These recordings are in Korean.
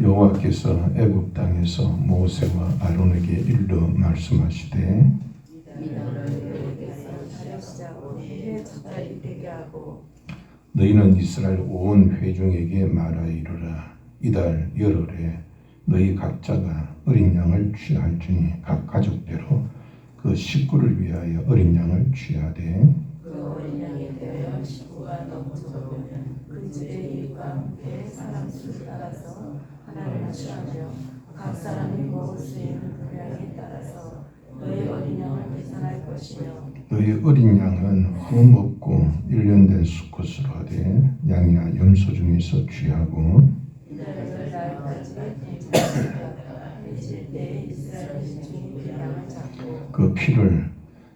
여호와께서 애굽 땅에서 모세와 아론에게 일러 말씀하시되 너희는 이스라엘 온 회중에게 말하이르라. 이달 열흘에 너희 각자가 어린 양을 취할지니 각 가족대로 그 식구를 위하여 어린 양을 취하되 그 어린 양에 대하여 식구가 너무 적으면 그 집의 이웃과 함께 사람 수를 따라서 하나를 취하며 각 사람이 먹을 수 있는 분량에 따라서 너희 어린 양을 계산할 것이며 너희 어린 양은 흠없고 1년 된 수컷으로 하되 양이나 염소 중에서 취하고 이달 날까지 해질 때 이스라엘 중에 그 양을 잡고 그 피를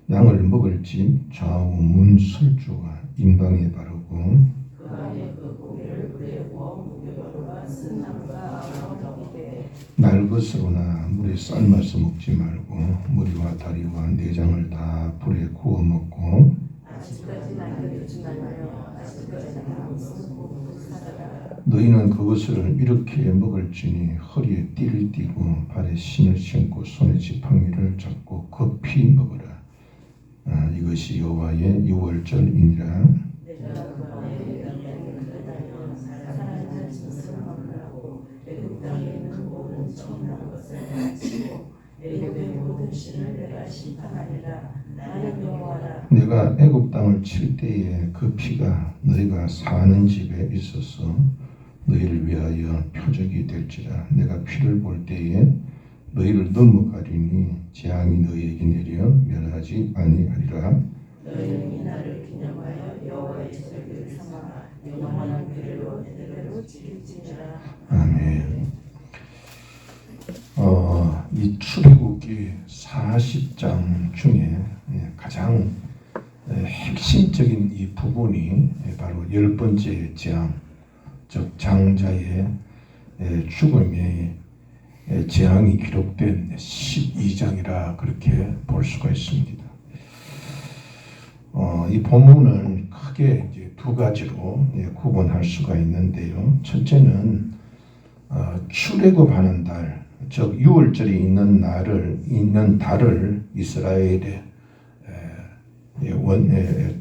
양을 먹을 집 좌우 문 설주와 인방에 바르고 그 안에 그 고기를 불에 구워 무교로가 쓴 나무가 아우러기되 날 것으로나 물에 삶아서 먹지 말고 머리와 다리와 내장을 다 불에 구워 먹고 아직까지 남겨두지 말며 아직까지 남겨두고 불사르라. 너희는 그것을 이렇게 먹을지니 허리에 띠를 띠고 발에 신을 신고 손에 지팡이를 잡고 급히 먹으라. 이것이 여호와의 유월절이니라. 내가 그날에 그날에 살아있는 짐승을 먹으라고 애굽 땅에 있는 모든 청난 것을 바치고 애굽의 모든 신을 내가 심판하리라. 나는 여호와라. 내가 애굽 땅을 칠 때에 그 피가 너희가 사는 집에 있어서 너희를 위하여 표적이 될지라. 내가 피를 볼 때에 너희를 넘어가리니 재앙이 너희에게 내려 멸하지 아니하리라. 너희는 이 날을 기념하여 여호와의 절기를 삼아 영원한 규례로 대대로 지킬지니라. 아멘. 이 출애굽기 40장 중에 가장 핵심적인 이 부분이 바로 10번째 재앙, 즉 장자의 죽음의 재앙이 기록된 12장이라 그렇게 볼 수가 있습니다. 이 본문은 크게 이제 두 가지로 구분할 수가 있는데요. 첫째는 출애굽하는 달, 즉 유월절이 있는 달을 이스라엘의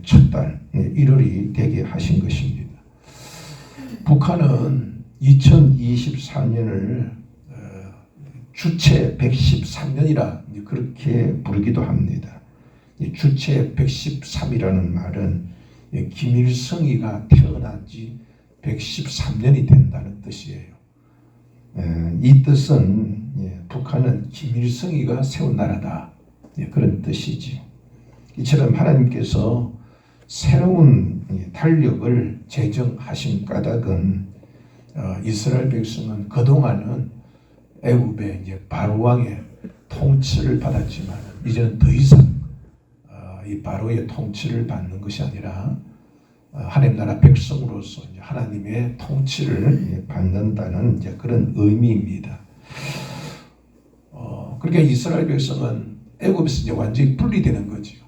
첫 달 1월이 되게 하신 것입니다. 북한은 2024년을 주체 113년이라 그렇게 부르기도 합니다. 주체 113이라는 말은 김일성이가 태어난 지 113년이 된다는 뜻이에요. 이 뜻은 북한은 김일성이가 세운 나라다, 그런 뜻이지. 이처럼 하나님께서 새로운 달력을 제정하신 까닭은 이스라엘 백성은 그동안은 애굽의 바로 왕의 통치를 받았지만 이제는 더 이상 이 바로의 통치를 받는 것이 아니라 하나님 나라 백성으로서 하나님의 통치를 받는다는 그런 의미입니다. 그러니까 이스라엘 백성은 애굽에서 완전히 분리되는 거죠.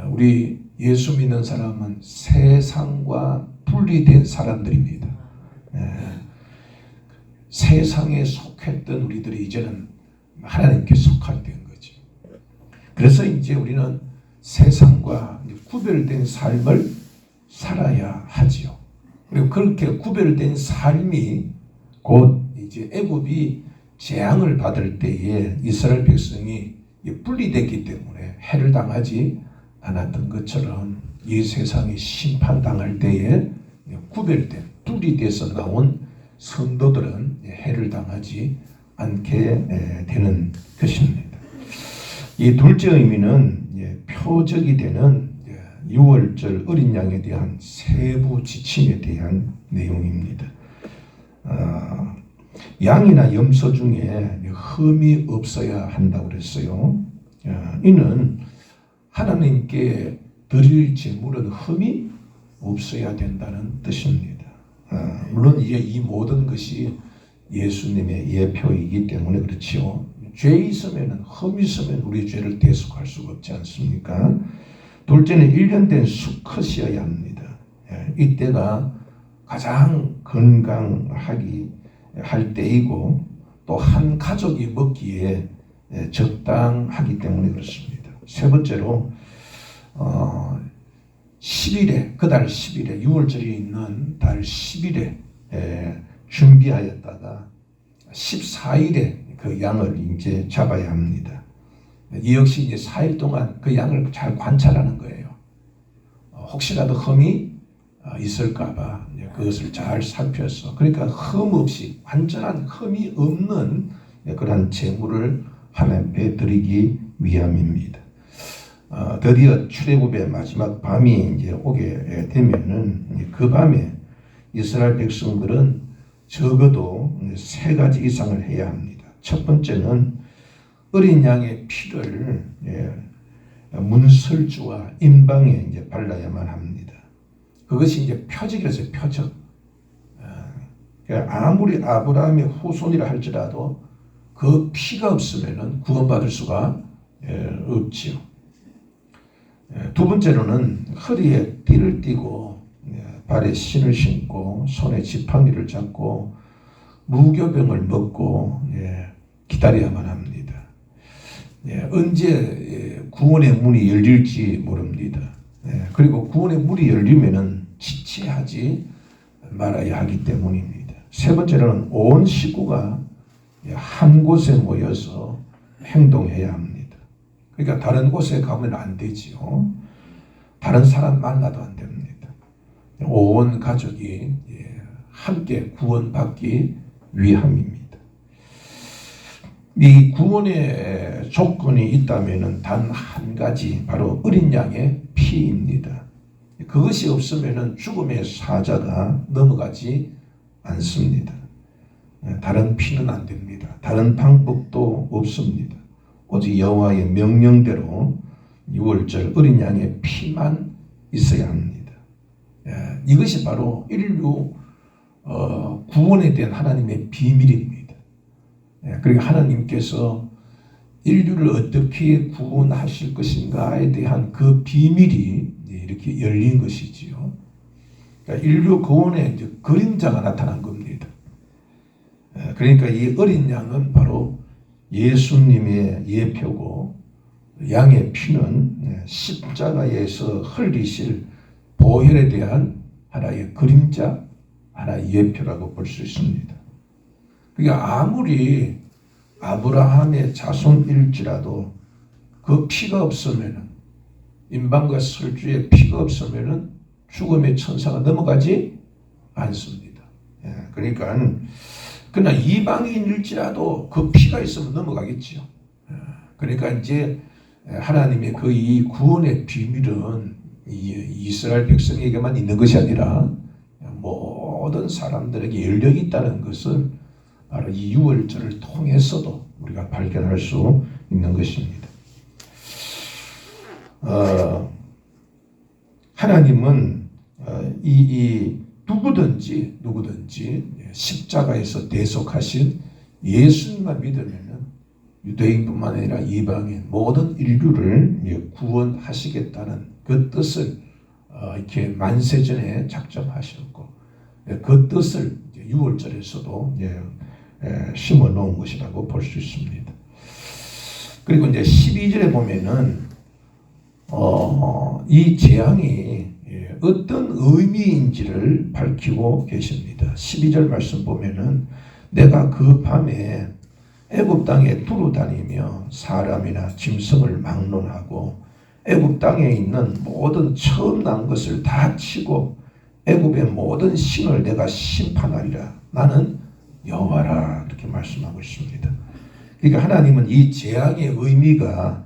우리 예수 믿는 사람은 세상과 분리된 사람들입니다. 세상에 속했던 우리들이 이제는 하나님께 속하게 된 거죠. 그래서 이제 우리는 세상과 구별된 삶을 살아야 하지요. 그리고 그렇게 구별된 삶이 곧 이제 애굽이 재앙을 받을 때에 이스라엘 백성이 분리됐기 때문에 해를 당하지 않았던 것처럼 이 세상이 심판당할 때에 구별된 분리돼서 나온 성도들은 해를 당하지 않게 되는 것입니다. 이 둘째 의미는 표적이 되는 유월절 어린 양에 대한 세부 지침에 대한 내용입니다. 양이나 염소 중에 흠이 없어야 한다고 그랬어요. 이는 하나님께 드릴 제물은 흠이 없어야 된다는 뜻입니다. 물론 이 모든 것이 예수님의 예표이기 때문에 그렇지요. 죄 있으면, 흠 있으면 우리 죄를 대속할 수가 없지 않습니까? 둘째는 1년 된 수컷이어야 합니다. 이때가 가장 건강하기 할 때이고 또 한 가족이 먹기에 적당하기 때문에 그렇습니다. 세 번째로 10일에 그달 10일에 6월절이 있는 달 10일에 준비하였다가 14일에 그 양을 이제 잡아야 합니다. 이 역시 이제 4일 동안 그 양을 잘 관찰하는 거예요. 혹시라도 흠이 있을까봐 그것을 잘 살펴서 그러니까 흠 없이 완전한 흠이 없는 그런 제물을 하나님께 드리기 위함입니다. 드디어 출애굽의 마지막 밤이 이제 오게 되면은 그 밤에 이스라엘 백성들은 적어도 세 가지 이상을 해야 합니다. 첫 번째는 어린 양의 피를 문설주와 임방에 이제 발라야만 합니다. 그것이 이제 표적이라서 표적. 아무리 아브라함의 후손이라 할지라도 그 피가 없으면은 구원받을 수가 없지요. 두 번째로는 허리에 띠를 띠고 발에 신을 신고 손에 지팡이를 잡고 무교병을 먹고 기다려야만 합니다. 언제 구원의 문이 열릴지 모릅니다. 그리고 구원의 문이 열리면은 지체하지 말아야 하기 때문입니다. 세 번째로는 온 식구가 한 곳에 모여서 행동해야 합니다. 그러니까 다른 곳에 가면 안 되지요. 다른 사람 만나도 안 됩니다. 온 가족이 함께 구원받기 위함입니다. 이 구원의 조건이 있다면 단 한 가지 바로 어린 양의 피입니다. 그것이 없으면 죽음의 사자가 넘어가지 않습니다. 다른 피는 안 됩니다. 다른 방법도 없습니다. 오직 여호와의 명령대로 6월절 어린 양의 피만 있어야 합니다. 이것이 바로 인류 구원에 대한 하나님의 비밀입니다. 그리고 하나님께서 인류를 어떻게 구원하실 것인가에 대한 그 비밀이 이렇게 열린 것이지요. 그러니까 인류 구원의 이제 그림자가 나타난 겁니다. 그러니까 이 어린 양은 바로 예수님의 예표고 양의 피는 십자가에서 흘리실 보혈에 대한 하나의 그림자, 하나의 예표라고 볼 수 있습니다. 그러니까 아무리 아브라함의 자손일지라도 그 피가 없으면은 임방과 설주의 피가 없으면은 죽음의 천사가 넘어가지 않습니다. 그러니까 그러나 이방인일지라도 그 피가 있으면 넘어가겠지요. 그러니까 이제 하나님의 그 이 구원의 비밀은 이스라엘 백성에게만 있는 것이 아니라 모든 사람들에게 열려 있다는 것을 바로 이 6월절을 통해서도 우리가 발견할 수 있는 것입니다. 하나님은 이 누구든지 십자가에서 대속하신 예수님만 믿으면은 유대인뿐만 아니라 이방인 모든 인류를 구원하시겠다는 그 뜻을 이렇게 만세전에 작정하셨고 그 뜻을 6월절에서도 심어 놓은 것이라고 볼 수 있습니다. 그리고 이제 12절에 보면은 이 재앙이 어떤 의미인지를 밝히고 계십니다. 12절 말씀 보면은 내가 그 밤에 애굽 땅에 두루 다니며 사람이나 짐승을 막론하고 애굽 땅에 있는 모든 처음 난 것을 다 치고 애굽의 모든 신을 내가 심판하리라. 나는 여호와라. 이렇게 말씀하고 있습니다. 그러니까 하나님은 이 재앙의 의미가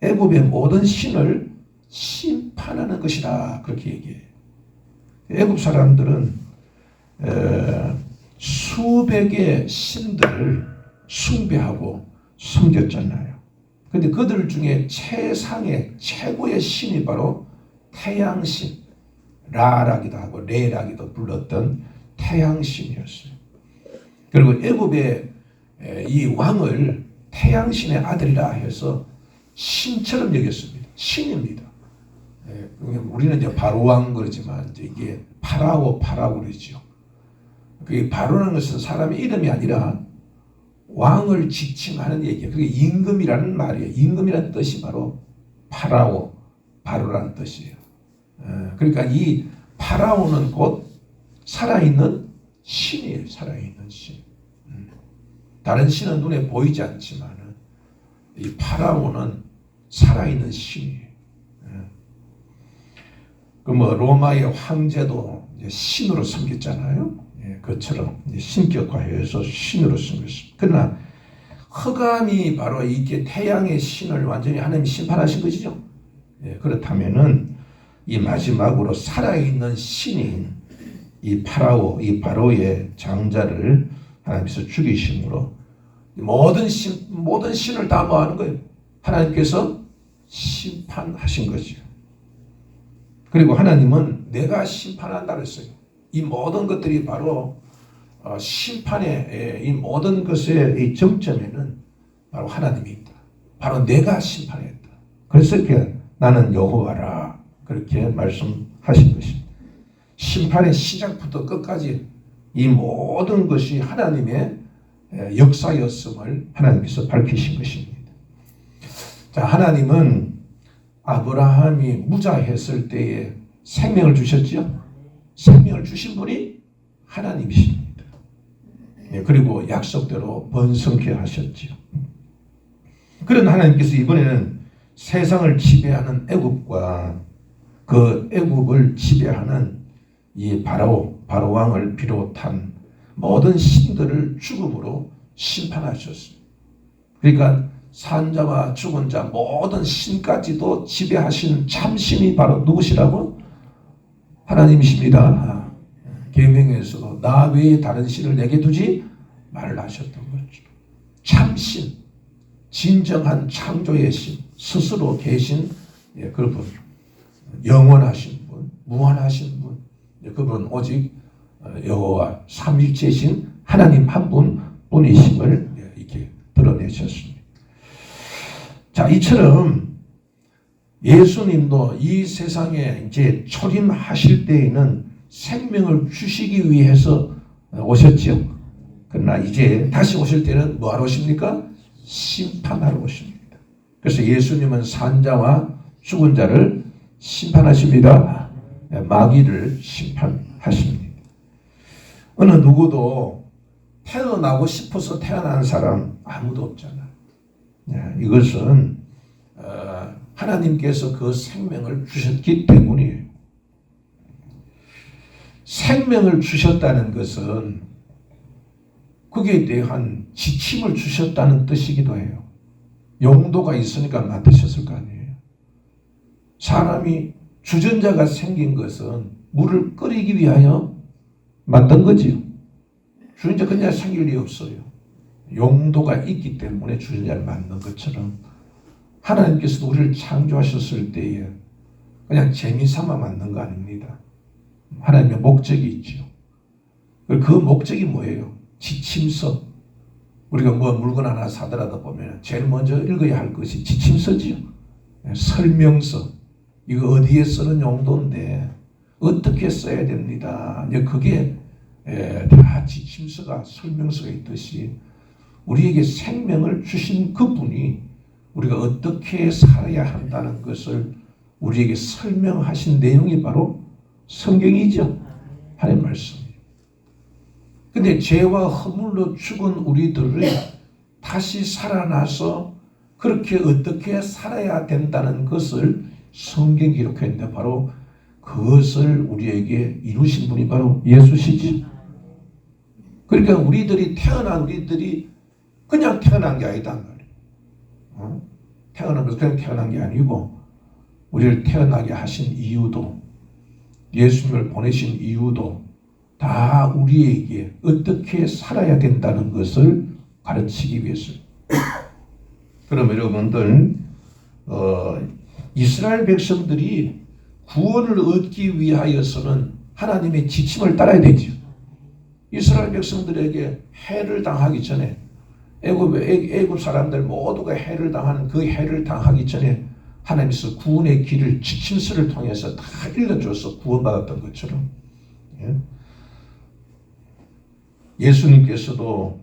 애굽의 모든 신을 심판하는 것이다. 그렇게 얘기해요. 애굽 사람들은 수백의 신들을 숭배하고 섬겼잖아요. 그런데 그들 중에 최상의 최고의 신이 바로 태양신, 라라기도 하고 레라기도 불렀던 태양신이었어요. 그리고 애굽의 이 왕을 태양신의 아들이라 해서 신처럼 여겼습니다. 신입니다. 우리는 이제 바로왕 그러지만 이제 이게 파라오 그러죠. 그 바로라는 것은 사람의 이름이 아니라 왕을 지칭하는 얘기예요. 그게 임금이라는 말이에요. 임금이라는 뜻이 바로 파라오, 바로라는 뜻이에요. 그러니까 이 파라오는 곧 살아있는 신이에요. 살아있는 신. 다른 신은 눈에 보이지 않지만 이 파라오는 살아있는 신이에요. 그 뭐 로마의 황제도 이제 신으로 섬겼잖아요. 그처럼 신격화해서 신으로 섬겼습니다. 그러나 흑암이 바로 이게 태양의 신을 완전히 하나님이 심판하신 것이죠. 그렇다면은 이 마지막으로 살아있는 신인 이 파라오, 이 바로의 장자를 하나님께서 죽이심으로 모든 신을 다 뭐하는 거예요? 하나님께서 심판하신 거죠. 그리고 하나님은 내가 심판한다 그랬어요. 이 모든 것들이 바로 심판의 이 모든 것의 이 정점에는 바로 하나님이 있다. 바로 내가 심판했다. 그래서 이렇게 나는 여호와라 그렇게 말씀하신 것입니다. 심판의 시작부터 끝까지 이 모든 것이 하나님의 역사였음을 하나님께서 밝히신 것입니다. 자, 하나님은 아브라함이 무자했을 때에 생명을 주셨죠. 생명을 주신 분이 하나님이십니다. 그리고 약속대로 번성케 하셨죠. 그런 하나님께서 이번에는 세상을 지배하는 애굽과 그 애굽을 지배하는 이 바로 왕을 비롯한 모든 신들을 죽음으로 심판하셨습니다. 그러니까 산자와 죽은 자 모든 신까지도 지배하시는 참신이 바로 누구시라고? 하나님이십니다. 계명에서도 나 외에 다른 신을 내게 두지 말라 하셨던 거죠. 참신, 진정한 창조의 신, 스스로 계신 그분, 영원하신 분, 무한하신 분, 그분 오직 여호와 삼위일체신 하나님 한 분뿐이심을 이렇게 드러내셨습니다. 자, 이처럼 예수님도 이 세상에 이제 초림하실 때에는 생명을 주시기 위해서 오셨죠. 그러나 이제 다시 오실 때는 뭐하러 오십니까? 심판하러 오십니다. 그래서 예수님은 산자와 죽은 자를 심판하십니다. 마귀를 심판하십니다. 어느 누구도 태어나고 싶어서 태어난 사람 아무도 없잖아요. 이것은 하나님께서 그 생명을 주셨기 때문이에요. 생명을 주셨다는 것은 거기에 대한 지침을 주셨다는 뜻이기도 해요. 용도가 있으니까 만드셨을 거 아니에요. 사람이 주전자가 생긴 것은 물을 끓이기 위하여 만든 거지요. 주전자 그냥 생길 리 없어요. 용도가 있기 때문에 주전자를 만든 것처럼 하나님께서도 우리를 창조하셨을 때에 그냥 재미삼아 만든 거 아닙니다. 하나님의 목적이 있죠. 그 목적이 뭐예요? 지침서. 우리가 뭐 물건 하나 사더라도 보면 제일 먼저 읽어야 할 것이 지침서지요. 설명서. 이거 어디에 쓰는 용도인데 어떻게 써야 됩니다. 그게 다 지침서가 설명서가 있듯이 우리에게 생명을 주신 그분이 우리가 어떻게 살아야 한다는 것을 우리에게 설명하신 내용이 바로 성경이죠. 하나님의 말씀이에요. 근데 죄와 허물로 죽은 우리들을 다시 살아나서 그렇게 어떻게 살아야 된다는 것을 성경이 기록했는데 바로 그것을 우리에게 이루신 분이 바로 예수시지. 그러니까 우리들이 그냥 태어난 게 아니다 말이에요. 태어난 것은 그냥 태어난 게 아니고 우리를 태어나게 하신 이유도 예수님을 보내신 이유도 다 우리에게 어떻게 살아야 된다는 것을 가르치기 위해서. 그럼 여러분들 이스라엘 백성들이 구원을 얻기 위하여서는 하나님의 지침을 따라야 되죠. 이스라엘 백성들에게 해를 당하기 전에 애굽 사람들 모두가 해를 당하는 그 해를 당하기 전에 하나님께서 구원의 길을 지침서를 통해서 다 일러줘서 구원받았던 것처럼 예수님께서도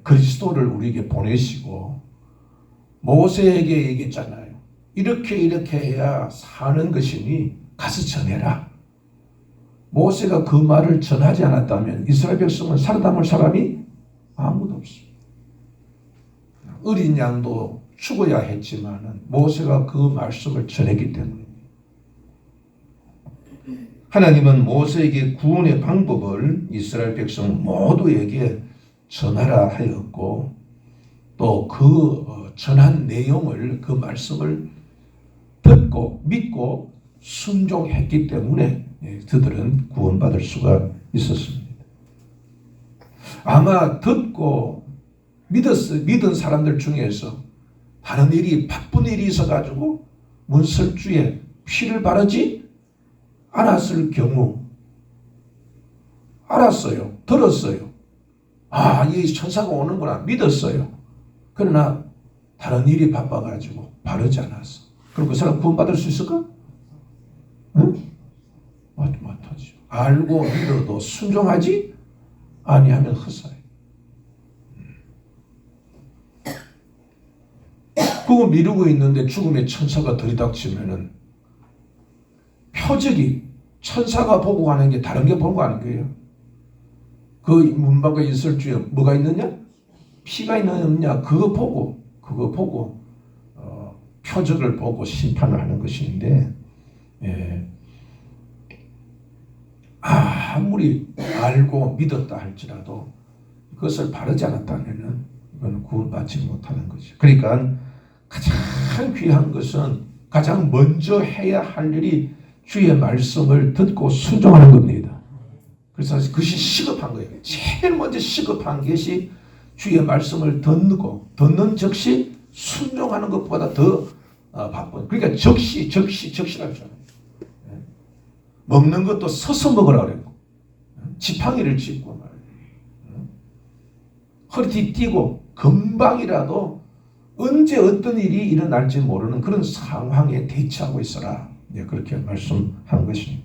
그리스도를 우리에게 보내시고 모세에게 얘기했잖아요. 이렇게 해야 사는 것이니 가서 전해라. 모세가 그 말을 전하지 않았다면 이스라엘 백성은 살아남을 사람이 아무도 없습니다. 어린 양도 죽어야 했지만 모세가 그 말씀을 전했기 때문입니다. 하나님은 모세에게 구원의 방법을 이스라엘 백성 모두에게 전하라 하였고 또 그 전한 내용을 그 말씀을 듣고 믿고 순종했기 때문에 그들은 구원받을 수가 있었습니다. 아마 듣고 믿은 사람들 중에서 다른 일이 바쁜 일이 있어가지고 문설주에 피를 바르지 않았을 경우 알았어요. 들었어요. 아, 이 천사가 오는구나 믿었어요. 그러나 다른 일이 바빠가지고 바르지 않았어. 그럼 그 사람 구원받을 수 있을까? 응? 못하죠. 알고 믿어도 순종하지 아니하면 헛사예요. 그거 미루고 있는데 죽음의 천사가 들이닥치면은 표적이 천사가 보고 가는 게 다른 게 보고 가는 거예요. 그 문밖에 있을 주에 뭐가 있느냐? 피가 있느냐 없느냐 그거 보고 표적을 보고 심판을 하는 것인데 아무리 알고 믿었다 할지라도 그것을 바르지 않았다면 이건 구원받지 못하는 거죠. 그러니까 가장 귀한 것은 가장 먼저 해야 할 일이 주의 말씀을 듣고 순종하는 겁니다. 그래서 그것이 시급한 거예요. 제일 먼저 시급한 것이 주의 말씀을 듣는 즉시 순종하는 것보다 더 바쁜. 그러니까 적시라고 하잖아요. 먹는 것도 서서 먹으라고 그래요. 지팡이를 짚고 말이에요. 허리띠 띠고 금방이라도 언제 어떤 일이 일어날지 모르는 그런 상황에 대처하고 있어라. 그렇게 말씀한 것입니다.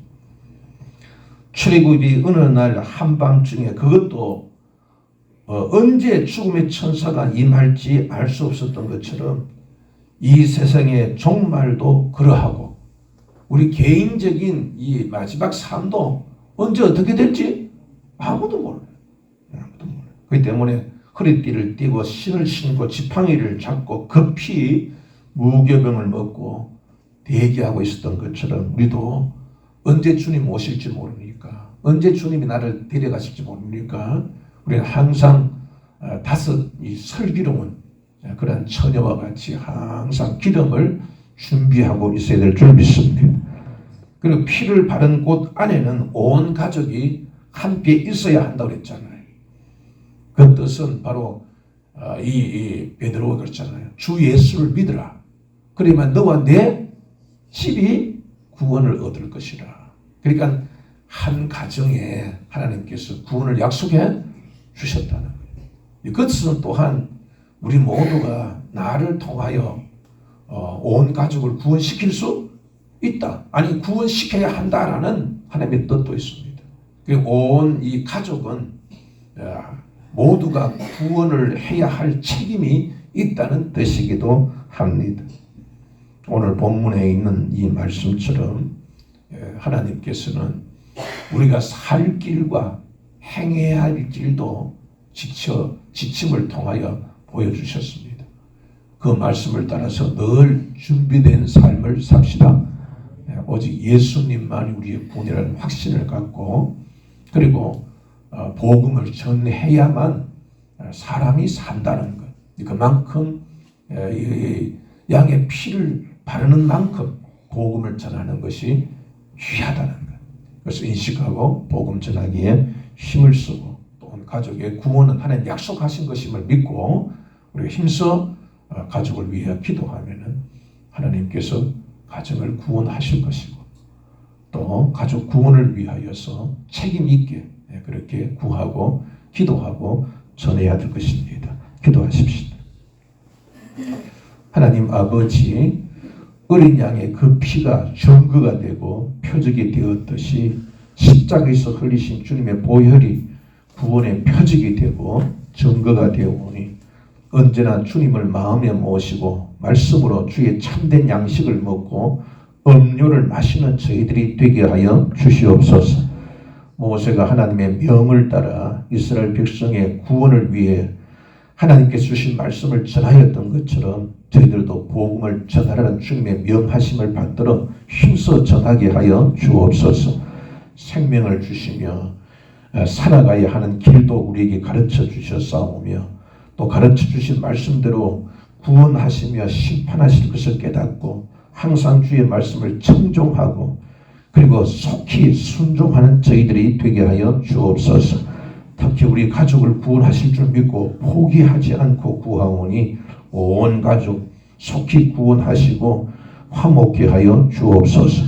출애굽이 어느 날 한밤중에 그것도 언제 죽음의 천사가 임할지 알 수 없었던 것처럼 이 세상의 종말도 그러하고 우리 개인적인 이 마지막 삶도 언제 어떻게 될지 아무도 몰라요. 그렇기 때문에 허리띠를 띠고 신을 신고 지팡이를 잡고 급히 무교병을 먹고 대기하고 있었던 것처럼 우리도 언제 주님 오실지 모르니까 언제 주님이 나를 데려가실지 모르니까 우리는 항상 다섯 이 슬기로운 그런 처녀와 같이 항상 기름을 준비하고 있어야 될 줄 믿습니다. 그리고 피를 바른 곳 안에는 온 가족이 함께 있어야 한다고 그랬잖아요. 그 뜻은 바로 이 베드로가 그랬잖아요. 주 예수를 믿으라. 그러면 너와 내 집이 구원을 얻을 것이라. 그러니까 한 가정에 하나님께서 구원을 약속해 주셨다는 거예요. 이것은 또한 우리 모두가 나를 통하여 온 가족을 구원시킬 수 있다. 아니 구원시켜야 한다라는 하나님의 뜻도 있습니다. 그리고 온 이 가족은 모두가 구원을 해야 할 책임이 있다는 뜻이기도 합니다. 오늘 본문에 있는 이 말씀처럼 하나님께서는 우리가 살 길과 행해야 할 길도 지침을 통하여 보여주셨습니다. 그 말씀을 따라서 늘 준비된 삶을 삽시다. 오직 예수님만이 우리의 구원이라는 확신을 갖고 그리고 복음을 전해야만 사람이 산다는 것. 그만큼 양의 피를 바르는 만큼 복음을 전하는 것이 귀하다는 것. 그래서 인식하고 복음 전하기에 힘을 쓰고 또 가족의 구원은 하나님 약속하신 것임을 믿고 우리가 힘써 가족을 위해 기도하면은 하나님께서 가정을 구원하실 것이고 또 가족 구원을 위하여서 책임 있게 그렇게 구하고 기도하고 전해야 될 것입니다. 기도하십시다. 하나님 아버지, 어린 양의 그 피가 증거가 되고 표적이 되었듯이 십자가에서 흘리신 주님의 보혈이 구원의 표적이 되고 증거가 되오니 언제나 주님을 마음에 모시고 말씀으로 주의 참된 양식을 먹고 음료를 마시는 저희들이 되게 하여 주시옵소서. 모세가 하나님의 명을 따라 이스라엘 백성의 구원을 위해 하나님께서 주신 말씀을 전하였던 것처럼 저희들도 복음을 전하라는 주님의 명하심을 받들어 힘써 전하게 하여 주옵소서. 생명을 주시며 살아가야 하는 길도 우리에게 가르쳐 주셨사오며 또 가르쳐 주신 말씀대로 구원하시며 심판하실 것을 깨닫고 항상 주의 말씀을 청종하고 그리고 속히 순종하는 저희들이 되게 하여 주옵소서. 특히 우리 가족을 구원하실 줄 믿고 포기하지 않고 구하오니 온 가족 속히 구원하시고 화목케 하여 주옵소서.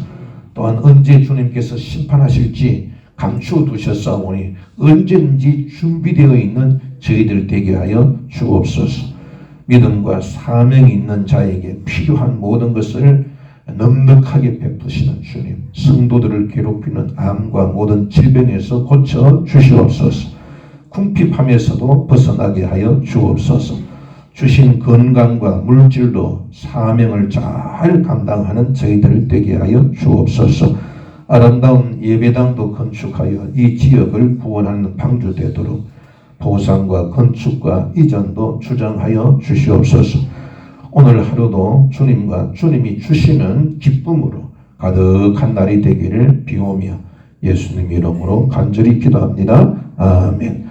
또한 언제 주님께서 심판하실지 감추어 두셨사오니 언제든지 준비되어 있는 저희들 되게 하여 주옵소서. 믿음과 사명이 있는 자에게 필요한 모든 것을 넉넉하게 베푸시는 주님, 성도들을 괴롭히는 암과 모든 질병에서 고쳐 주시옵소서. 궁핍함에서도 벗어나게 하여 주옵소서. 주신 건강과 물질로 사명을 잘 감당하는 저희들 되게 하여 주옵소서. 아름다운 예배당도 건축하여 이 지역을 구원하는 방주 되도록 보상과 건축과 이전도 주장하여 주시옵소서. 오늘 하루도 주님과 주님이 주시는 기쁨으로 가득한 날이 되기를 비오며 예수님 이름으로 간절히 기도합니다. 아멘.